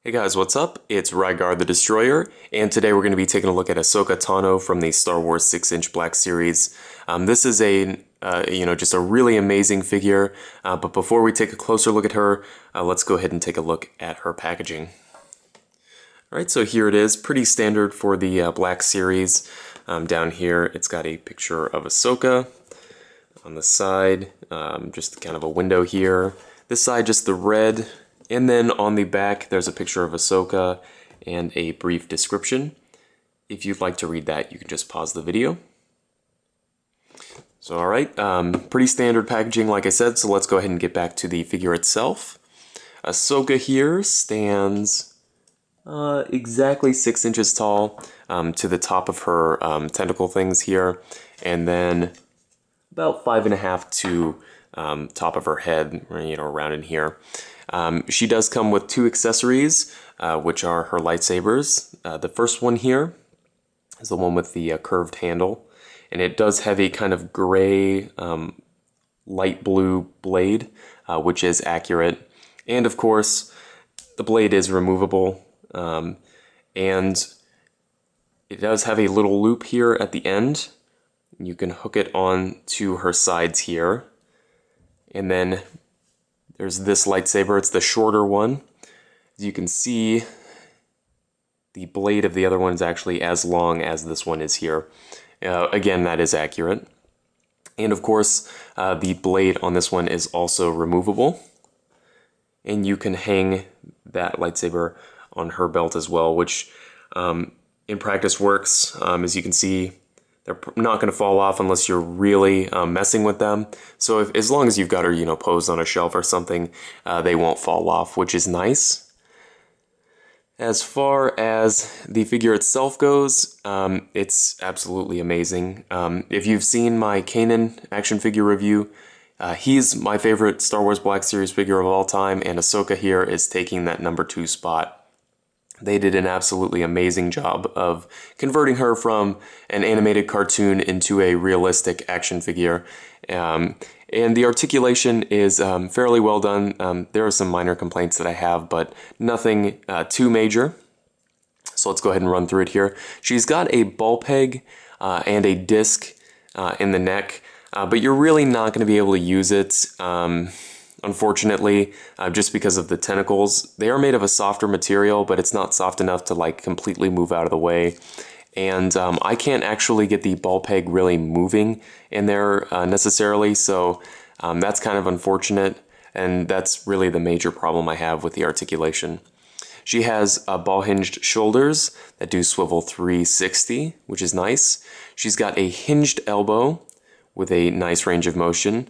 Hey guys, what's up? It's Rygar the Destroyer, and today we're going to be taking a look at Ahsoka Tano from the Star Wars 6-inch Black Series. This is just a really amazing figure, but before we take a closer look at her, let's go ahead and take a look at her packaging. Alright, so here it is, pretty standard for the Black Series. Down here, it's got a picture of Ahsoka. On the side, just kind of a window here. This side, just the red. And then on the back, there's a picture of Ahsoka and a brief description. If you'd like to read that, you can just pause the video. So alright, pretty standard packaging like I said, so let's go ahead and get back to the figure itself. Ahsoka here stands exactly 6 inches tall to the top of her tentacle things here, and then about 5.5 to top of her head, around in here. She does come with 2 accessories, which are her lightsabers. The first one here is the one with the curved handle, and it does have a kind of gray, light blue blade, which is accurate. And of course, the blade is removable, and it does have a little loop here at the end. You can hook it on to her sides here, and then there's this lightsaber. It's the shorter one. As you can see, the blade of the other one is actually as long as this one is here. Again, that is accurate. And of course, the blade on this one is also removable. And you can hang that lightsaber on her belt as well, which in practice works. As you can see, they're not going to fall off unless you're really messing with them. So as long as you've got her, posed on a shelf or something, they won't fall off, which is nice. As far as the figure itself goes, it's absolutely amazing. If you've seen my Kanan action figure review, he's my favorite Star Wars Black Series figure of all time, and Ahsoka here is taking that number 2 spot. They did an absolutely amazing job of converting her from an animated cartoon into a realistic action figure. And the articulation is fairly well done. There are some minor complaints that I have, but nothing too major. So let's go ahead and run through it here. She's got a ball peg and a disc in the neck, but you're really not going to be able to use it. Unfortunately, just because of the tentacles. They are made of a softer material, but it's not soft enough to completely move out of the way. And I can't actually get the ball peg really moving in there necessarily, so that's kind of unfortunate, and that's really the major problem I have with the articulation. She has ball-hinged shoulders that do swivel 360, which is nice. She's got a hinged elbow with a nice range of motion,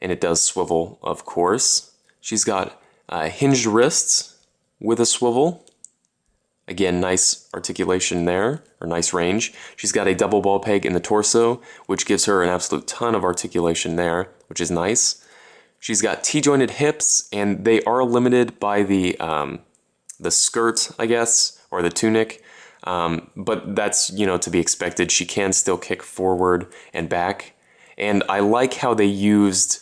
and it does swivel, of course. She's got hinged wrists with a swivel. Again, nice articulation there, or nice range. She's got a double ball peg in the torso, which gives her an absolute ton of articulation there, which is nice. She's got T-jointed hips, and they are limited by the skirt, I guess, or the tunic. But that's, to be expected. She can still kick forward and back. And I like how they used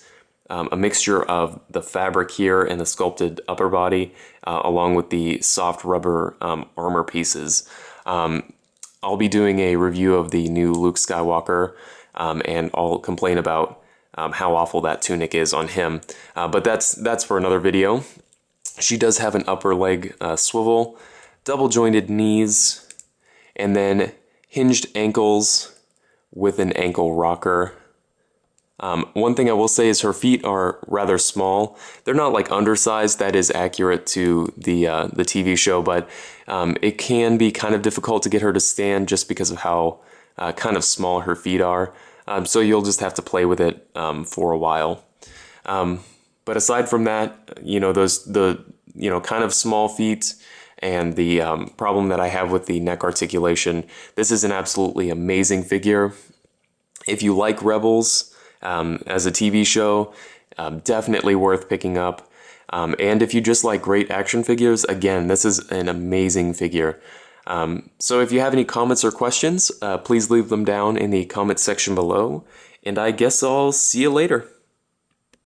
a mixture of the fabric here and the sculpted upper body, along with the soft rubber armor pieces. I'll be doing a review of the new Luke Skywalker, and I'll complain about how awful that tunic is on him. But that's for another video. She does have an upper leg swivel, double jointed knees, and then hinged ankles with an ankle rocker. One thing I will say is her feet are rather small. They're not undersized, that is accurate to the TV show, but it can be kind of difficult to get her to stand just because of how kind of small her feet are. So you'll just have to play with it for a while. But aside from that, the kind of small feet and the problem that I have with the neck articulation, this is an absolutely amazing figure. If you like Rebels as a TV show, definitely worth picking up. And if you just like great action figures, again, this is an amazing figure. So if you have any comments or questions, please leave them down in the comment section below, and I guess I'll see you later.